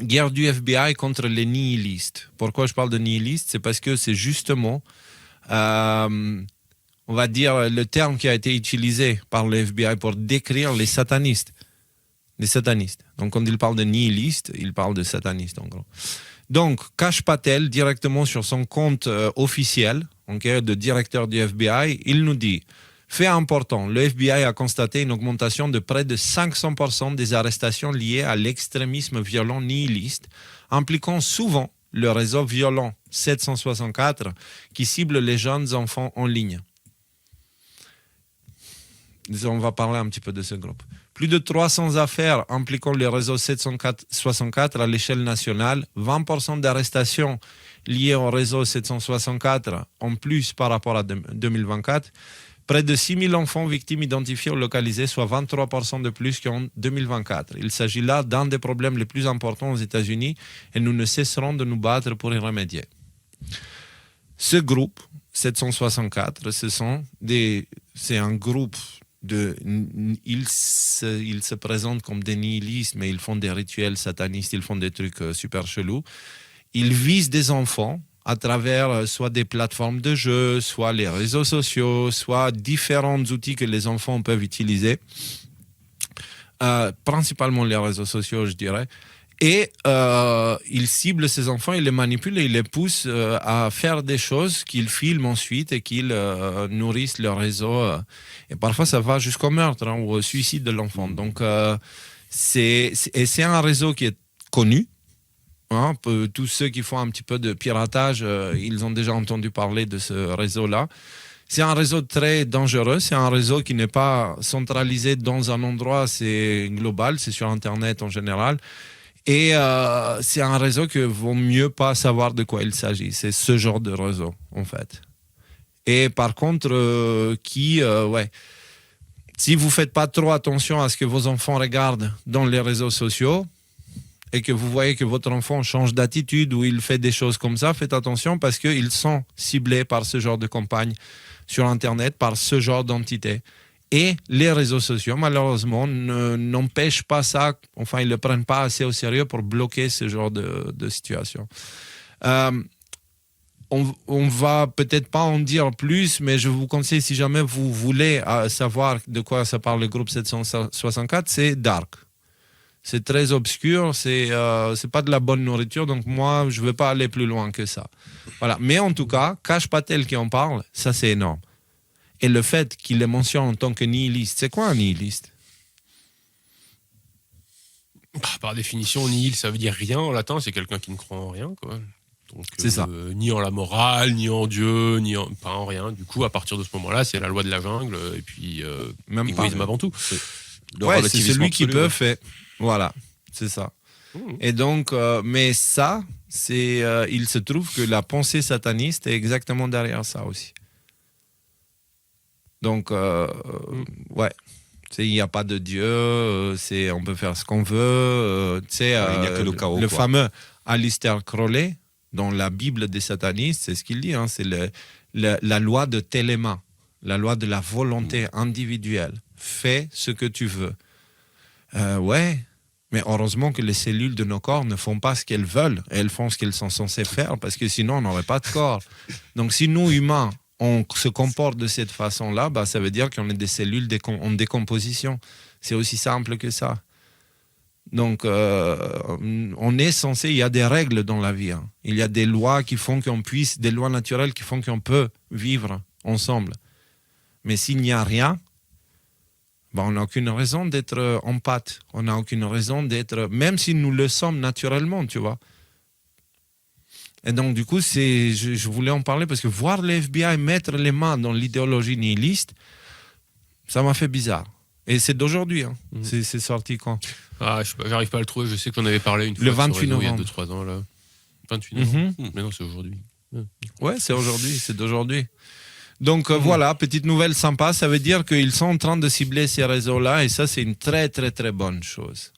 guerre du FBI contre les nihilistes. Pourquoi je parle de nihilistes? C'est parce que c'est justement, on va dire, le terme qui a été utilisé par le FBI pour décrire les satanistes. Les satanistes. Donc, quand il parle de nihilistes, il parle de satanistes, en gros. Donc, Kash Patel, directement sur son compte officiel, de directeur du FBI, il nous dit: fait important, le FBI a constaté une augmentation de près de 500% des arrestations liées à l'extrémisme violent nihiliste, impliquant souvent le réseau violent 764 qui cible les jeunes enfants en ligne. On va parler un petit peu de ce groupe. Plus de 300 affaires impliquant le réseau 764 à l'échelle nationale, 20% d'arrestations liées au réseau 764 en plus par rapport à 2024, près de 6 000 enfants victimes identifiés ou localisés, soit 23% de plus qu'en 2024. Il s'agit là d'un des problèmes les plus importants aux États-Unis et nous ne cesserons de nous battre pour y remédier. Ce groupe, 764, c'est un groupe ils se présentent comme des nihilistes, mais ils font des rituels satanistes, ils font des trucs super chelous. Ils visent des enfants à travers soit des plateformes de jeux, soit les réseaux sociaux, soit différents outils que les enfants peuvent utiliser. Principalement les réseaux sociaux, je dirais. Et ils ciblent ces enfants, ils les manipulent et ils les poussent à faire des choses qu'ils filment ensuite et qu'ils nourrissent leur réseau. Et parfois, ça va jusqu'au meurtre ou au suicide de l'enfant. Donc, c'est un réseau qui est connu. Tous ceux qui font un petit peu de piratage, ils ont déjà entendu parler de ce réseau-là. C'est un réseau très dangereux, c'est un réseau qui n'est pas centralisé dans un endroit, c'est global, c'est sur Internet en général. Et c'est un réseau que vaut mieux pas savoir de quoi il s'agit. C'est ce genre de réseau, en fait. Et par contre, si vous faites pas trop attention à ce que vos enfants regardent dans les réseaux sociaux et que vous voyez que votre enfant change d'attitude ou il fait des choses comme ça, faites attention parce qu'ils sont ciblés par ce genre de campagne sur Internet, par ce genre d'entité. Et les réseaux sociaux, malheureusement, n'empêchent pas ça. Enfin, ils ne le prennent pas assez au sérieux pour bloquer ce genre de situation. On va peut-être pas en dire plus, mais je vous conseille, si jamais vous voulez savoir de quoi ça parle le groupe 764, c'est dark. C'est très obscur, c'est pas de la bonne nourriture, donc moi, je ne veux pas aller plus loin que ça. Voilà. Mais en tout cas, Kash Patel qui en parle, ça c'est énorme. Et le fait qu'il les mentionne en tant que nihiliste, c'est quoi un nihiliste? Par définition, nihil, ça veut dire rien en latin, c'est quelqu'un qui ne croit en rien, quoi. Donc, c'est ça. Ni en la morale, ni en Dieu, pas en rien. Du coup, à partir de ce moment-là, c'est la loi de la jungle, et puis même égoïsme avant tout. C'est celui qui peut faire. Voilà, c'est ça. Et donc, mais ça, il se trouve que la pensée sataniste est exactement derrière ça aussi. Donc, il n'y a pas de Dieu, on peut faire ce qu'on veut. Il n'y a que le chaos. Le fameux Aleister Crowley, dans la Bible des satanistes, c'est ce qu'il dit, c'est la loi de Téléma, la loi de la volonté individuelle. Fais ce que tu veux. Mais heureusement que les cellules de nos corps ne font pas ce qu'elles veulent. Elles font ce qu'elles sont censées faire, parce que sinon, on n'aurait pas de corps. Donc, si nous, humains, on se comporte de cette façon-là, ça veut dire qu'on est des cellules en décomposition. C'est aussi simple que ça. Donc, on est censé, il y a des règles dans la vie. Il y a des lois qui font des lois naturelles qui font qu'on peut vivre ensemble. Mais s'il n'y a rien, on n'a aucune raison d'être en pâte. On n'a aucune raison d'être, même si nous le sommes naturellement, tu vois. Et donc, du coup, je voulais en parler parce que voir le FBI mettre les mains dans l'idéologie nihiliste, ça m'a fait bizarre. Et c'est d'aujourd'hui. C'est sorti quand? J'arrive pas à le trouver. Je sais qu'on avait parlé une fois le 28 novembre. Il y a 2-3 ans. Là. 28 novembre. Mais non, c'est aujourd'hui. Ouais, c'est aujourd'hui. C'est d'aujourd'hui. Donc voilà, petite nouvelle sympa. Ça veut dire qu'ils sont en train de cibler ces réseaux-là. Et ça, c'est une très, très, très bonne chose.